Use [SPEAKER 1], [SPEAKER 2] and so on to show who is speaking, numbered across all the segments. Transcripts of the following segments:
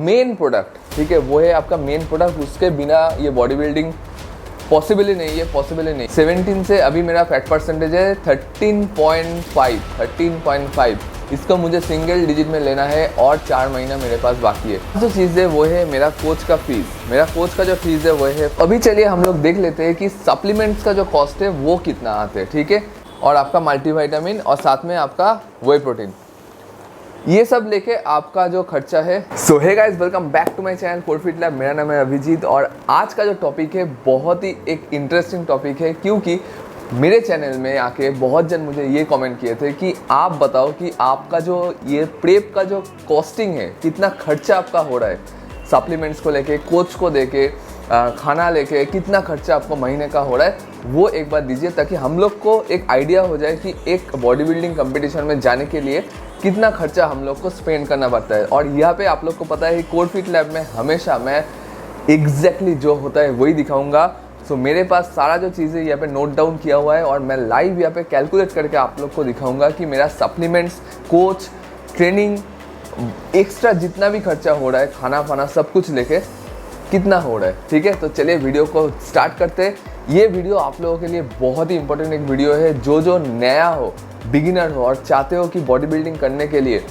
[SPEAKER 1] Main product, ठीक है, वो है आपका मेन प्रोडक्ट। उसके बिना ये बॉडी बिल्डिंग पॉसिबल ही नहीं है, पॉसिबल ही नहीं। 17 से अभी मेरा फैट परसेंटेज है 13.5। इसको मुझे सिंगल डिजिट में लेना है और 4 महीना मेरे पास बाकी है। जो चीज़ है वो है मेरा कोच का फीस। मेरा कोच का जो फीस है वो है, अभी चलिए हम लोग देख लेते हैं कि सप्लीमेंट्स का जो कॉस्ट है वो कितना आते हैं, ठीक है, और आपका मल्टीविटामिन और साथ में आपका वे प्रोटीन, ये सब लेके आपका जो खर्चा है। So hey guys, welcome back to my channel code fit lab. मेरा नाम है अभिजीत और आज का जो टॉपिक है बहुत ही एक इंटरेस्टिंग टॉपिक है, क्योंकि मेरे चैनल में आके बहुत जन मुझे ये कमेंट किए थे कि आप बताओ कि आपका जो ये प्रेप का जो कॉस्टिंग है, कितना खर्चा आपका हो रहा है, सप्लीमेंट्स को लेके, कोच को देके, खाना लेके, कितना खर्चा आपको महीने का हो रहा है, वो एक बार दीजिए, ताकि हम लोग को एक आइडिया हो जाए कि एक बॉडी बिल्डिंग कंपटीशन में जाने के लिए कितना खर्चा हम लोग को स्पेंड करना पड़ता है। और यहाँ पे आप लोग को पता है कि कोड फिट लैब में हमेशा मैं एग्जैक्टली जो होता है वही दिखाऊंगा। सो मेरे पास सारा जो चीज़ें यहाँ पे नोट डाउन किया हुआ है और मैं लाइव यहाँ पे कैलकुलेट करके आप लोग को दिखाऊंगा कि मेरा सप्लीमेंट्स, कोच, ट्रेनिंग, एक्स्ट्रा जितना भी खर्चा हो रहा है, खाना फाना सब कुछ लेके कितना हो रहा है, ठीक है। तो चलिए वीडियो को स्टार्ट करते हैं। ये वीडियो आप लोगों के लिए बहुत ही इंपॉर्टेंट एक वीडियो है। जो नया हो, बिगिनर हो और चाहते हो कि बॉडी बिल्डिंग करने के लिए,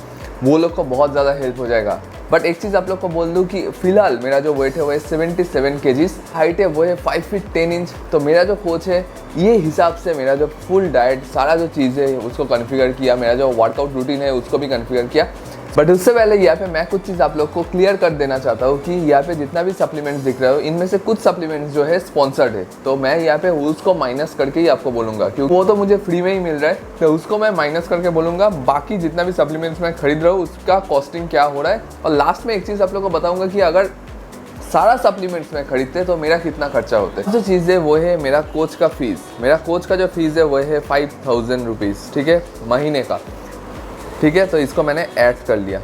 [SPEAKER 1] वो लोग को बहुत ज़्यादा हेल्प हो जाएगा। बट एक चीज़ आप लोग को बोल दूँ कि फ़िलहाल मेरा जो वेट है वो है 77 kgs, हाइट है वो है 5 फीट 10 इंच। तो मेरा जो कोच है ये हिसाब से मेरा जो फुल डाइट, सारा जो चीज़ें है उसको कॉन्फ़िगर किया, मेरा जो वर्कआउट रूटीन है उसको भी कॉन्फ़िगर किया। बट उससे पहले यहाँ पे मैं कुछ चीज़ आप लोग को क्लियर कर देना चाहता हूँ कि यहाँ पे जितना भी सप्लीमेंट्स दिख रहे हो, इनमें से कुछ सप्लीमेंट्स जो है स्पॉन्सर्ड है। तो मैं यहाँ पे उसको माइनस करके ही आपको बोलूँगा, क्योंकि वो तो मुझे फ्री में ही मिल रहा है, तो उसको मैं माइनस करके बोलूँगा। बाकी जितना भी सप्लीमेंट्स मैं खरीद रहा हूँ उसका कॉस्टिंग क्या हो रहा है। और लास्ट में एक चीज़ आप लोग को बताऊँगा कि अगर सारा सप्लीमेंट्स में खरीदते तो मेरा कितना खर्चा होता है। जो चीज़ है वो है मेरा कोच का फीस। मेरा कोच का जो फीस है वो है 5000 रुपीज़, ठीक है, महीने का, ठीक है। तो इसको मैंने ऐड कर लिया।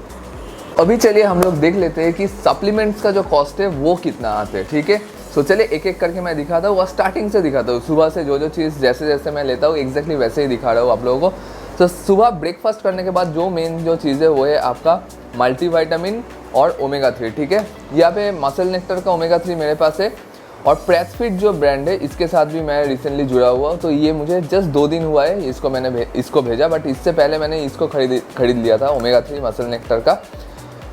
[SPEAKER 1] अभी चलिए हम लोग देख लेते हैं कि सप्लीमेंट्स का जो कॉस्ट है वो कितना आते हैं, ठीक है। सो चलिए एक एक करके मैं दिखाता हूँ और स्टार्टिंग से दिखाता हूँ। सुबह से जो चीज़ जैसे जैसे मैं लेता हूँ एग्जैक्टली वैसे ही दिखा रहा हूँ आप लोगों को। तो सुबह ब्रेकफास्ट करने के बाद जो मेन जो चीज़ है वो है आपका मल्टीविटामिन और ओमेगा 3, ठीक है। यहाँ पे मसल नेक्टर का ओमेगा 3 मेरे पास है और प्रेसफिट जो ब्रांड है इसके साथ भी मैं रिसेंटली जुड़ा हुआ हूँ। तो ये मुझे जस्ट 2 दिन हुआ है, इसको मैंने इसको भेजा, बट इससे पहले मैंने इसको खरीद लिया था, ओमेगा 3 मसल नेक्टर का।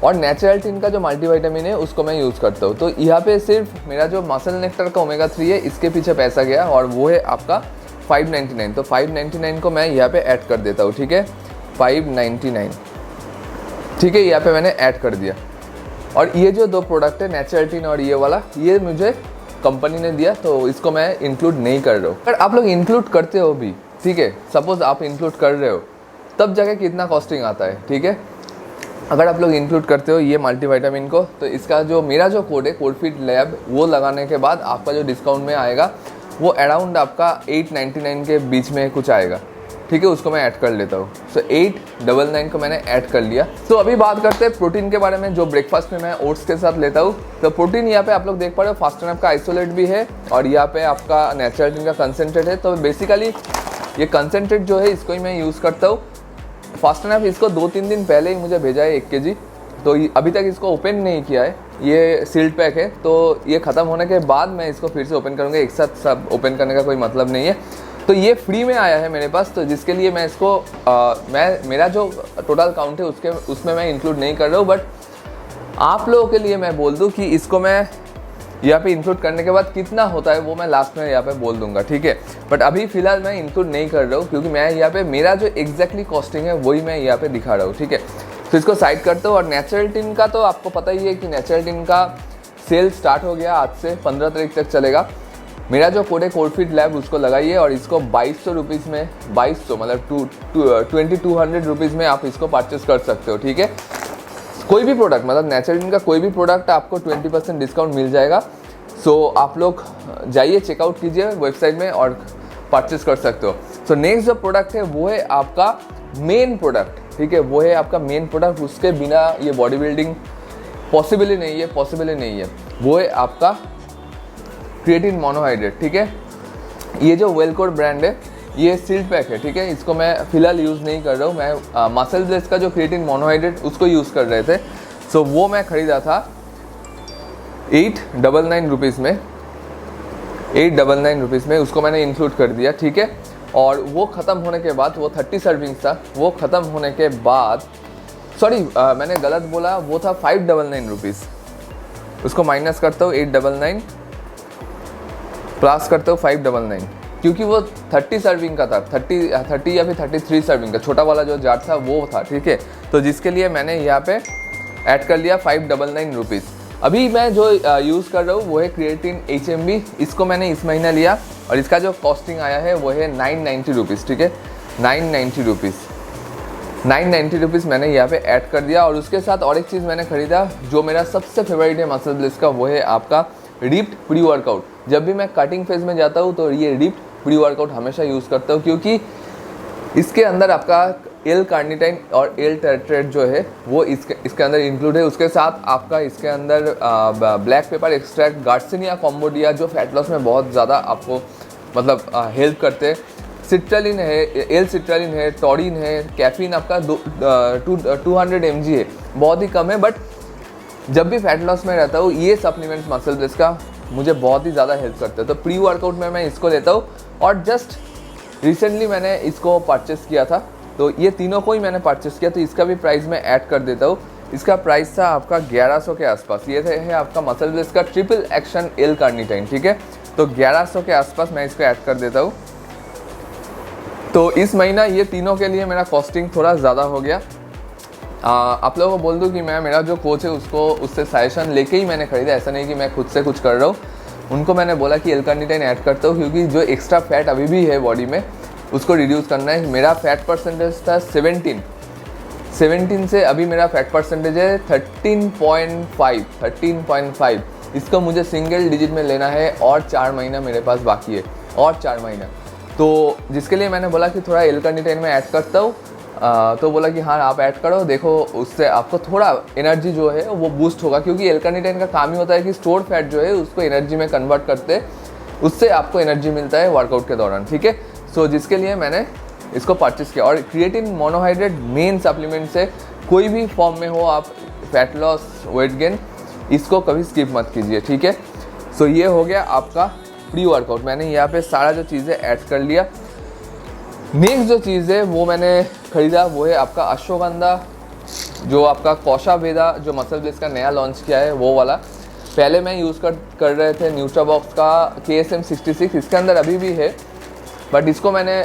[SPEAKER 1] और नेचुरल का जो मल्टीविटामिन है उसको मैं यूज़ करता हूँ। तो यहाँ पे सिर्फ मेरा जो मसल नेक्टर का ओमेगा 3 है इसके पीछे पैसा गया और वो है आपका 599। तो 599 को मैं यहाँ पे ऐड कर देता हूँ, ठीक है, 599, ठीक है, यहाँ पे मैंने ऐड कर दिया। और ये जो 2 प्रोडक्ट है नेचुरल और ये वाला, ये मुझे कंपनी ने दिया, तो इसको मैं इंक्लूड नहीं कर रहा हूँ। अगर आप लोग इंक्लूड करते हो भी, ठीक है, सपोज आप इंक्लूड कर रहे हो, तब जाके कितना कॉस्टिंग आता है, ठीक है। अगर आप लोग इंक्लूड करते हो ये मल्टीविटामिन को, तो इसका जो मेरा जो कोड है कोड फिट लैब, वो लगाने के बाद आपका जो डिस्काउंट में आएगा वो अराउंड आपका 899 के बीच में कुछ आएगा, ठीक है। उसको मैं ऐड कर लेता हूँ। सो 899 को मैंने ऐड कर लिया। तो अभी बात करते हैं प्रोटीन के बारे में, जो ब्रेकफास्ट में मैं ओट्स के साथ लेता हूँ। तो प्रोटीन यहाँ पे आप लोग देख पा रहे हो, फास्ट एंड हाफ का आइसोलेट भी है और यहाँ पे आपका नेचुरल का कंसेंट्रेट है। तो बेसिकली ये कंसेंट्रेट जो है इसको ही मैं यूज़ करता हूँ। फास्ट एंड हाफ इसको 2-3 दिन पहले ही मुझे भेजा है 1 kg, तो अभी तक इसको ओपन नहीं किया है। ये सील्ड पैक है, तो ये ख़त्म होने के बाद मैं इसको फिर से ओपन करूँगा। एक साथ सब ओपन करने का कोई मतलब नहीं है। तो ये फ्री में आया है मेरे पास, तो जिसके लिए मैं इसको मेरा जो टोटल काउंट है उसमें मैं इंक्लूड नहीं कर रहा हूँ। बट आप लोगों के लिए मैं बोल दूँ कि इसको मैं यहाँ पे इंक्लूड करने के बाद कितना होता है वो मैं लास्ट में यहाँ पे बोल दूंगा, ठीक है। बट अभी फिलहाल मैं इंक्लूड नहीं कर रहा हूँ, क्योंकि मैं यहाँ पे मेरा जो एग्जैक्टली कॉस्टिंग है वही मैं यहाँ पे दिखा रहा हूँ, ठीक है। तो इसको साइड करता हूँ। और नेचुरल टिन का तो आपको पता ही है कि नेचुरल टिन का सेल स्टार्ट हो गया, आज से 15 तारीख तक चलेगा। मेरा जो कोड है कोड फिट लैब, उसको लगाइए और इसको 2200 रुपीज़ में, 2200 मतलब 2200 रुपीज़ में आप इसको परचेस कर सकते हो, ठीक है। कोई भी प्रोडक्ट, मतलब नेचुरल का कोई भी प्रोडक्ट आपको 20% डिस्काउंट मिल जाएगा। सो आप लोग जाइए, चेकआउट कीजिए वेबसाइट में और परचेस कर सकते हो। सो नेक्स्ट जो प्रोडक्ट है वो है आपका मेन प्रोडक्ट, ठीक है, वो है आपका मेन प्रोडक्ट। उसके बिना ये बॉडी बिल्डिंग पॉसिबल ही नहीं है, पॉसिबल ही नहीं है। वो है आपका क्रिएटिन मोनोहाइड्रेट, ठीक है। ये जो वेलकोड ब्रांड है, ये सील्ड पैक है, ठीक है। इसको मैं फिलहाल यूज़ नहीं कर रहा हूँ। मैं मसल ब्लेस का जो क्रिएटिन मोनोहाइड्रेट उसको यूज़ कर रहे थे। सो वो मैं ख़रीदा था 899 रुपीज़ में, 899 रुपीज़ में उसको मैंने इंक्लूड कर दिया, ठीक है। और वो ख़त्म होने के बाद, वो 30 सर्विंग्स था, वो ख़त्म होने के बाद, सॉरी मैंने गलत बोला, वो था 599 रुपीज़। उसको माइनस करता हूँ 899 प्लस करता हूँ 599, क्योंकि वो 30 सर्विंग का था, 30 या फिर 33 सर्विंग का छोटा वाला जो जार था वो था, ठीक है। तो जिसके लिए मैंने यहाँ पे ऐड कर लिया 599 रुपीज़। अभी मैं जो यूज़ कर रहा हूँ वो है क्रिएटिन HMB। इसको मैंने इस महीना लिया और इसका जो कॉस्टिंग आया है वो है 990 रुपीज़, ठीक है, 990 रुपीज़, 990 रुपीज़ मैंने यहाँ पे ऐड कर दिया। और उसके साथ और एक चीज़ मैंने ख़रीदा जो मेरा सबसे फेवरेट है मसल ब्लिस का, वो है आपका रिप्ड प्री वर्कआउट। जब भी मैं कटिंग फेज में जाता हूँ तो ये रिप्ड प्री वर्कआउट हमेशा यूज़ करता हूँ, क्योंकि इसके अंदर आपका L-कार्निटाइन और L-टेट्रेट जो है वो इसके अंदर इंक्लूड है। उसके साथ आपका इसके अंदर ब्लैक पेपर एक्सट्रैक्ट, गार्सिनिया कॉम्बोडिया जो फैट लॉस में बहुत ज़्यादा आपको मतलब हेल्प करते हैं, सिट्रालिन है, L-सिट्रालिन है, टॉरिन है, कैफीन आपका 200 mg है, बहुत ही कम है। बट जब भी फैट लॉस में रहता हूँ ये सप्लीमेंट्स मसल ब्लिस का मुझे बहुत ही ज़्यादा हेल्प करते हैं। तो प्री वर्कआउट में मैं इसको लेता हूँ और जस्ट रिसेंटली मैंने इसको परचेस किया था, तो ये तीनों को ही मैंने परचेस किया। तो इसका भी प्राइस मैं ऐड कर देता हूँ। इसका प्राइस था आपका 1100 के आसपास। ये है आपका मसल ब्लिस का ट्रिपल एक्शन L-कार्निटाइन, ठीक है। तो 1100 के आसपास मैं इसको ऐड कर देता हूँ। तो इस महीना ये तीनों के लिए मेरा कॉस्टिंग थोड़ा ज़्यादा हो गया। आप लोगों को बोल दूँ कि मेरा जो कोच है उससे सजेशन लेके ही मैंने ख़रीदा, ऐसा नहीं कि मैं खुद से कुछ कर रहा हूँ। उनको मैंने बोला कि L-कार्निटाइन ऐड करता हूँ, क्योंकि जो एक्स्ट्रा फैट अभी भी है बॉडी में उसको रिड्यूस करना है। मेरा फैट परसेंटेज था 17 से अभी मेरा फैट परसेंटेज है 13.5। इसको मुझे सिंगल डिजिट में लेना है और 4 महीना मेरे पास बाकी है, और 4 महीना। तो जिसके लिए मैंने बोला कि थोड़ा L-कार्निटाइन में ऐड करता हूँ। तो बोला कि हाँ आप ऐड करो, देखो उससे आपको थोड़ा एनर्जी जो है वो बूस्ट होगा, क्योंकि L-कार्निटाइन का काम ही होता है कि स्टोर्ड फैट जो है उसको एनर्जी में कन्वर्ट करते, उससे आपको एनर्जी मिलता है वर्कआउट के दौरान, ठीक है। सो जिसके लिए मैंने इसको परचेस किया। और क्रिएटिन मोनोहाइड्रेट मेन सप्लीमेंट से कोई भी फॉर्म में हो आप, फैट लॉस, वेट गेन, इसको कभी स्किप मत कीजिए, ठीक है। सो ये हो गया आपका प्री वर्कआउट। मैंने यहाँ पे सारा जो चीज़ें ऐड कर लिया। नेक्स्ट जो चीज़ है वो मैंने ख़रीदा वो है आपका अश्वगंधा, जो आपका कौशावेदा जो मसल ब्लिस का नया लॉन्च किया है वो वाला। पहले मैं यूज़ कर रहे थे न्यूट्राबॉक्स का KSM 66, इसके अंदर अभी भी है, बट इसको मैंने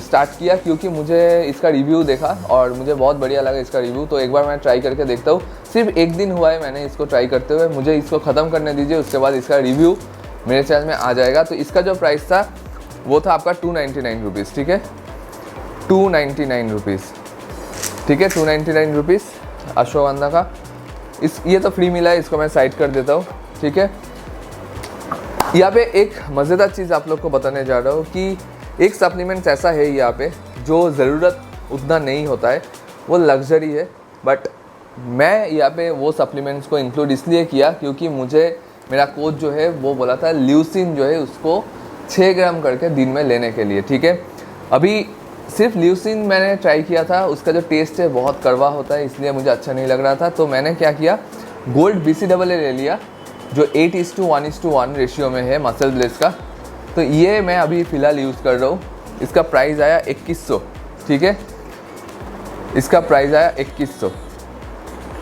[SPEAKER 1] स्टार्ट किया क्योंकि मुझे इसका रिव्यू देखा और मुझे बहुत बढ़िया लगा इसका रिव्यू। तो एक बार मैं ट्राई करके देखता हूँ। सिर्फ एक दिन हुआ है मैंने इसको ट्राई करते हुए, मुझे इसको ख़त्म करने दीजिए, उसके बाद इसका रिव्यू मेरे चैनल में आ जाएगा। तो इसका जो प्राइस था वो था आपका 299 रुपीज़, ठीक है, 299 रुपीज़, ठीक है, 299 रुपीज़ अश्वगंधा का। ये तो फ्री मिला है, इसको मैं साइड कर देता हूँ, ठीक है। यहाँ पे एक मज़ेदार चीज़ आप लोग को बताने जा रहा हूँ कि एक सप्लीमेंट्स ऐसा है यहाँ पे जो ज़रूरत उतना नहीं होता है, वो लग्जरी है। बट मैं यहाँ पे वो सप्लीमेंट्स को इंक्लूड इसलिए किया क्योंकि मुझे मेरा कोच जो है वो बोला था ल्यूसिन जो है उसको 6 ग्राम करके दिन में लेने के लिए, ठीक है। अभी सिर्फ ल्यूसिन मैंने ट्राई किया था, उसका जो टेस्ट है बहुत कड़वा होता है, इसलिए मुझे अच्छा नहीं लग रहा था। तो मैंने क्या किया, गोल्ड BCAA ले लिया जो 8:1:1 रेशियो में है मसल ब्लिस का। तो ये मैं अभी फ़िलहाल यूज़ कर रहा हूँ। इसका प्राइस आया 2100, ठीक है, इसका प्राइस आया 2100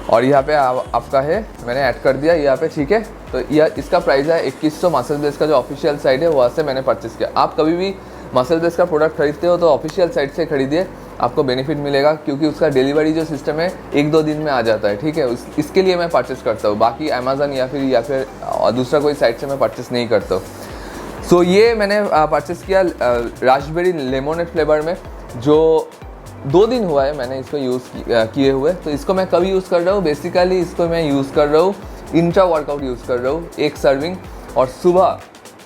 [SPEAKER 1] और यहाँ पे आपका है, मैंने ऐड कर दिया यहाँ पे, ठीक है। तो यह इसका प्राइस है 2100। मसल ब्लिस का जो ऑफिशियल साइट है वहाँ से मैंने परचेस किया। आप कभी भी मसल ब्लिस का प्रोडक्ट खरीदते हो तो ऑफिशियल साइट से खरीदिए, आपको बेनिफिट मिलेगा, क्योंकि उसका डिलीवरी जो सिस्टम है 1-2 दिन में आ जाता है, ठीक है। इसके लिए मैं परचेस करता हूँ, बाकी अमेज़न या फिर दूसरा कोई साइट से मैं परचेस नहीं करता हूँ। सो ये मैंने परचेस किया रास्पबेरी लेमोनेड फ्लेवर में, जो 2 दिन हुआ है मैंने इसको यूज़ किए हुए। तो इसको मैं कभी यूज़ कर रहा हूँ, बेसिकली इसको मैं यूज़ कर रहा हूँ इंट्रा वर्कआउट यूज़ कर रहा हूँ, 1 सर्विंग, और सुबह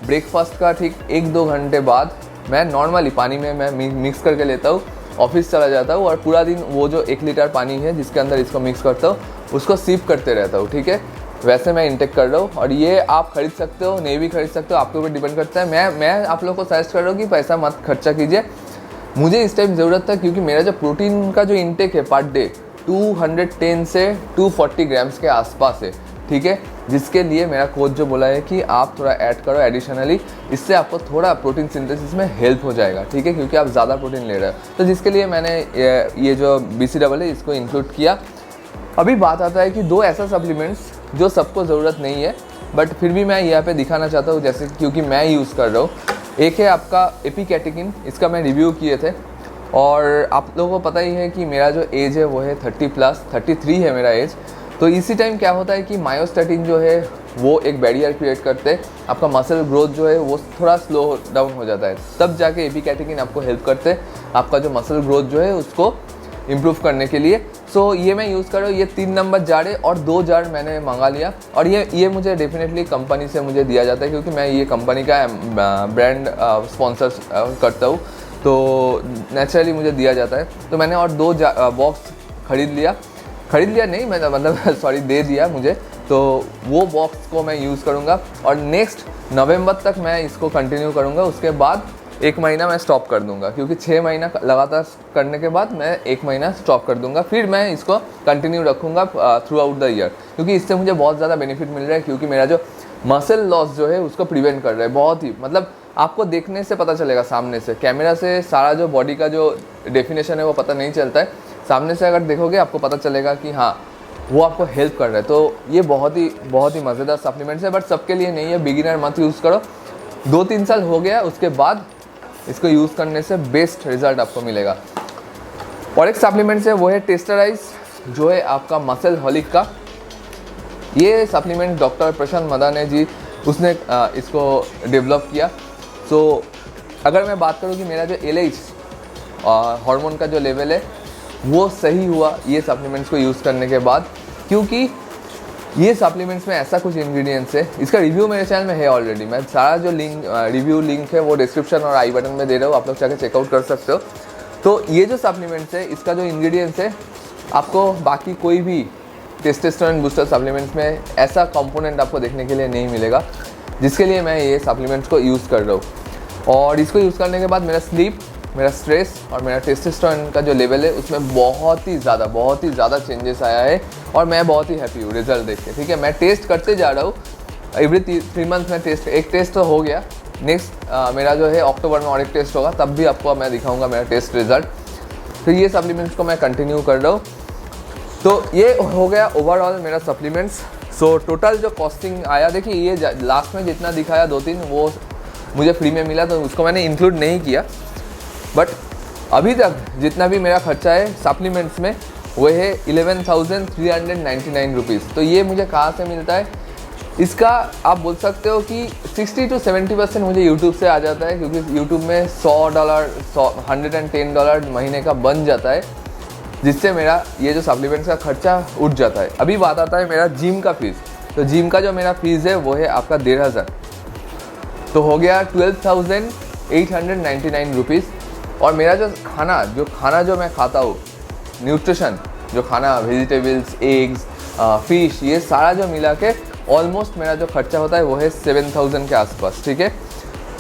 [SPEAKER 1] ब्रेकफास्ट का ठीक 1-2 घंटे बाद मैं नॉर्मली पानी में मैं मिक्स करके लेता हूँ, ऑफिस चला जाता हूँ और पूरा दिन वो जो 1 लीटर पानी है जिसके अंदर इसको मिक्स करता हूँ उसको सिप करते रहता हूँ, ठीक है। वैसे मैं इंटेक कर रहा हूँ और ये आप खरीद सकते हो, नहीं भी खरीद सकते हो, आपके ऊपर डिपेंड करता है। मैं आप लोग को सजेस्ट कर रहा हूँ कि पैसा मत खर्चा कीजिए। मुझे इस टाइम ज़रूरत था क्योंकि मेरा जो प्रोटीन का जो इंटेक है पर डे 210 से 240 ग्राम्स के आसपास है, ठीक है। जिसके लिए मेरा कोच जो बोला है कि आप थोड़ा ऐड करो एडिशनली, इससे आपको थोड़ा प्रोटीन सिंथेसिस में हेल्प हो जाएगा, ठीक है, क्योंकि आप ज़्यादा प्रोटीन ले रहे हो। तो जिसके लिए मैंने ये जो BCAA है इसको इंक्लूड किया। अभी बात आता है कि दो ऐसा सप्लीमेंट्स जो सबको ज़रूरत नहीं है बट फिर भी मैं यहाँ पे दिखाना चाहता हूँ, जैसे क्योंकि मैं यूज़ कर रहा हूँ। एक है आपका एपिकैटेकिन, इसका मैं रिव्यू किए थे और आप लोगों को पता ही है कि मेरा जो एज है वो है 30+, 33 है मेरा एज। तो इसी टाइम क्या होता है कि मायोस्टैटिन जो है वो एक बैरियर क्रिएट करते हैं, आपका मसल ग्रोथ जो है वो थोड़ा स्लो डाउन हो जाता है, तब जाके एपिकैटेकिन आपको हेल्प करते हैं आपका जो मसल ग्रोथ जो है उसको इम्प्रूव करने के लिए। सो ये मैं यूज़ कर रहा हूँ। ये 3 नंबर जार है और 2 जार मैंने मंगा लिया और ये मुझे डेफिनेटली कंपनी से मुझे दिया जाता है, क्योंकि मैं ये कंपनी का ब्रांड स्पॉन्सर करता हूँ, तो नेचुरली मुझे दिया जाता है। तो मैंने और 2 बॉक्स खरीद लिया नहीं, मैं मतलब सॉरी दे दिया मुझे। तो वो बॉक्स को मैं यूज़ करूँगा और नेक्स्ट नवंबर तक मैं इसको कंटिन्यू करूँगा। उसके बाद 1 महीना मैं स्टॉप कर दूंगा, क्योंकि 6 महीना लगातार करने के बाद मैं 1 महीना स्टॉप कर दूंगा, फिर मैं इसको कंटिन्यू रखूँगा थ्रू आउट द ईयर, क्योंकि इससे मुझे बहुत ज़्यादा बेनिफिट मिल रहा है। क्योंकि मेरा जो मसल लॉस जो है उसको प्रिवेंट कर रहा है, बहुत ही मतलब आपको देखने से पता चलेगा, सामने से कैमरा से सारा जो बॉडी का जो डेफिनेशन है वो पता नहीं चलता है। सामने से अगर देखोगे आपको पता चलेगा कि हाँ वो आपको हेल्प कर रहा है। तो ये बहुत ही मज़ेदार सप्लीमेंट्स है, बट सबके लिए नहीं है, बिगिनर मत यूज़ करो। 2-3 साल हो गया उसके बाद इसको यूज़ करने से बेस्ट रिजल्ट आपको मिलेगा। और एक सप्लीमेंट्स है वो है टेस्टराइज, जो है आपका मसल हॉलिक का। ये सप्लीमेंट डॉक्टर प्रशांत मदाने जी उसने इसको डेवलप किया। सो अगर मैं बात करूँ कि मेरा जो LH हार्मोन का जो लेवल है वो सही हुआ ये सप्लीमेंट्स को यूज़ करने के बाद, क्योंकि ये सप्लीमेंट्स में ऐसा कुछ इंग्रेडिएंट्स है, इसका रिव्यू मेरे चैनल में है ऑलरेडी। मैं सारा जो रिव्यू लिंक है वो डिस्क्रिप्शन और आई बटन में दे रहा हूँ, आप लोग जाके चेकआउट कर सकते हो। तो ये जो सप्लीमेंट्स है इसका जो इंग्रेडिएंट्स है आपको बाकी कोई भी टेस्टोस्टेरोन बूस्टर सप्लीमेंट्स में ऐसा कंपोनेंट आपको देखने के लिए नहीं मिलेगा, जिसके लिए मैं ये सप्लीमेंट्स को यूज़ कर रहा हूँ। और इसको यूज़ करने के बाद मेरा स्लीप, मेरा स्ट्रेस और मेरा टेस्टोस्टेरोन का जो लेवल है उसमें बहुत ही ज़्यादा चेंजेस आया है और मैं बहुत ही हैप्पी हूँ रिजल्ट देख के, ठीक है। मैं टेस्ट करते जा रहा हूँ, एवरी 3 मंथ में एक टेस्ट तो हो गया। नेक्स्ट मेरा जो है अक्टूबर में और एक टेस्ट होगा, तब भी आपको मैं दिखाऊंगा मेरा टेस्ट रिजल्ट। तो ये सप्लीमेंट्स को मैं कंटिन्यू कर रहा हूँ। तो ये हो गया ओवरऑल मेरा सप्लीमेंट्स। सो टोटल जो कॉस्टिंग आया, देखिए ये लास्ट में जितना दिखाया 2-3 वो मुझे फ्री में मिला, तो उसको मैंने इंक्लूड नहीं किया। बट अभी तक जितना भी मेरा खर्चा है सप्लीमेंट्स में वो है 11,399 रुपीज़। तो ये मुझे कहाँ से मिलता है, इसका आप बोल सकते हो कि 60 to 70% मुझे यूट्यूब से आ जाता है, क्योंकि यूट्यूब में $100 $110 महीने का बन जाता है, जिससे मेरा ये जो सप्लीमेंट्स का खर्चा उठ जाता है। अभी बात आता है मेरा जिम का फीस। तो जिम का जो मेरा फीस है वो है आपका 1,500, तो हो गया 12,899 रुपीज़। और मेरा जो खाना जो मैं खाता हूँ, न्यूट्रिशन जो खाना, वेजिटेबल्स, एग्स, फिश, ये सारा जो मिला के ऑलमोस्ट मेरा जो खर्चा होता है वो है 7,000 के आसपास, ठीक है,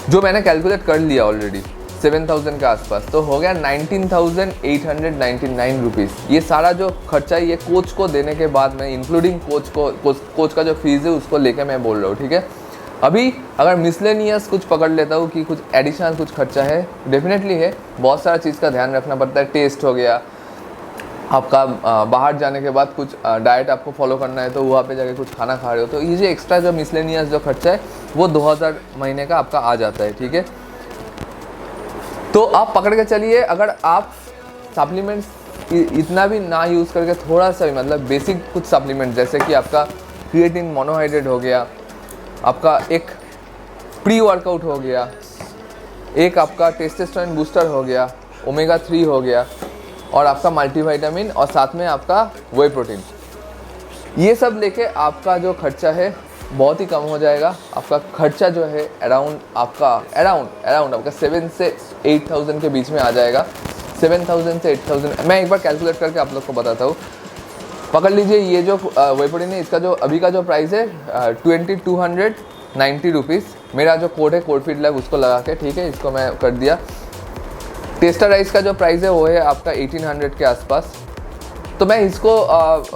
[SPEAKER 1] जो मैंने कैलकुलेट कर लिया ऑलरेडी 7,000 के आसपास। तो हो गया 19,899 रुपीज़। ये सारा जो खर्चा है ये कोच को देने के बाद मैं इंक्लूडिंग कोच का जो फीस है उसको लेके मैं बोल रहा हूँ, ठीक है। अभी अगर मिसलेनियस कुछ पकड़ लेता हूँ कि कुछ एडिशनल कुछ खर्चा है, डेफिनेटली है, बहुत सारा चीज़ का ध्यान रखना पड़ता है। टेस्ट हो गया आपका, बाहर जाने के बाद कुछ डाइट आपको फॉलो करना है तो वहाँ पे जाके कुछ खाना खा रहे हो, तो ये जो एक्स्ट्रा जो मिसलेनियस जो खर्चा है वो 2,000 महीने का आपका आ जाता है, ठीक है। तो आप पकड़ के चलिए, अगर आप सप्लीमेंट्स इतना भी ना यूज़ करके थोड़ा सा भी मतलब बेसिक कुछ सप्लीमेंट, जैसे कि आपका क्रिएटिन मोनोहाइड्रेट हो गया, आपका एक प्री वर्कआउट हो गया, एक आपका टेस्टोस्टेरोन बूस्टर हो गया, ओमेगा 3 हो गया, और आपका मल्टीविटामिन, और साथ में आपका वे प्रोटीन, ये सब लेके आपका जो खर्चा है बहुत ही कम हो जाएगा। आपका खर्चा जो है अराउंड आपका 7 से 8,000 के बीच में आ जाएगा। 7,000 से 8,000 मैं एक बार कैलकुलेट करके आप लोग को बताता हूँ। पकड़ लीजिए, ये जो वे प्रोटीन है इसका जो अभी का जो प्राइस है 2,290 रुपीज़। मेरा जो कोड है कोड फीड लाइव उसको लगा के, ठीक है, इसको मैं कर दिया। टेस्टराइज का जो प्राइस है वो है आपका 1,800 के आसपास। तो मैं इसको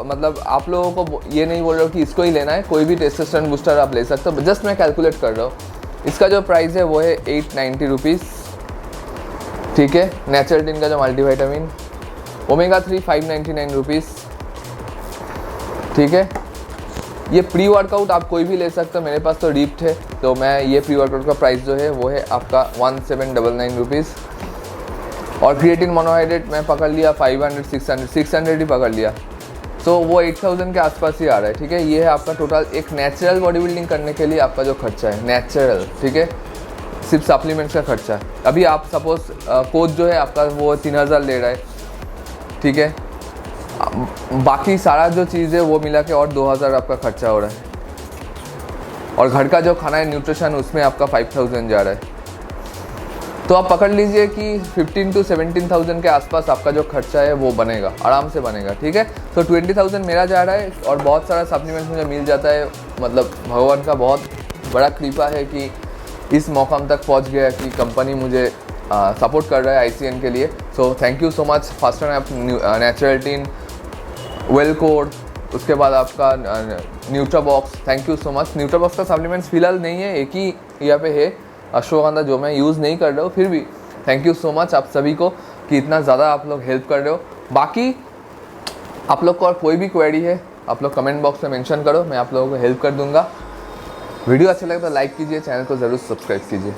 [SPEAKER 1] मतलब आप लोगों को ये नहीं बोल रहा हूँ कि इसको ही लेना है, कोई भी टेस्टोस्टेरोन बूस्टर आप ले सकते हो, जस्ट मैं कैलकुलेट कर रहा हूँ। इसका जो प्राइस है वो है 890 रुपीज़, ठीक है। नेचुरल्टीन का जो मल्टीविटामिन ओमेगा 3 599 रुपीज़, ठीक है। ये प्री वर्कआउट आप कोई भी ले सकते हो, मेरे पास तो डीप्ट है, तो मैं ये प्री वर्कआउट का प्राइस जो है वो है आपका 1799 रुपीज़। और क्रिएटिन मोनोहाइड्रेट मैं पकड़ लिया 500 600 ही पकड़ लिया, सो वो 8000 के आसपास ही आ रहा है, ठीक है। ये है आपका टोटल एक नेचुरल बॉडी बिल्डिंग करने के लिए आपका जो खर्चा है, नेचुरल, ठीक है, सिर्फ सप्लीमेंट्स का खर्चा। अभी आप सपोज कोच जो है आपका वो 3000 ले रहा है, ठीक है, बाकी सारा जो चीज़ है वो मिला के और 2000 आपका खर्चा हो रहा है, और घर का जो खाना है न्यूट्रिशन उसमें आपका 5000 जा रहा है। तो आप पकड़ लीजिए कि 15 to 17,000 के आसपास आपका जो खर्चा है वो बनेगा, आराम से बनेगा, ठीक है। तो 20,000 मेरा जा रहा है, और बहुत सारा सप्लीमेंट मुझे मिल जाता है, मतलब भगवान का बहुत बड़ा कृपा है कि इस मौकाम तक पहुंच गया कि कंपनी मुझे सपोर्ट कर रहा है ICN के लिए। So thank you so much. First time आप नेचुरल्टीन, वेल कोड, उसके बाद आपका न्यूट्राबॉक्स, थैंक यू सो मच। न्यूट्राबॉक्स का सप्लीमेंट्स फिलहाल नहीं है, एक ही यहाँ पे है अश्वगंधा, जो मैं यूज़ नहीं कर रहा हूँ, फिर भी थैंक यू सो मच आप सभी को कि इतना ज़्यादा आप लोग हेल्प कर रहे हो। बाकी आप लोग को और कोई भी क्वेरी है आप लोग कमेंट बॉक्स में मेंशन करो, मैं आप लोगों को हेल्प कर दूंगा। वीडियो अच्छा लगे तो लाइक कीजिए, चैनल को ज़रूर सब्सक्राइब कीजिए।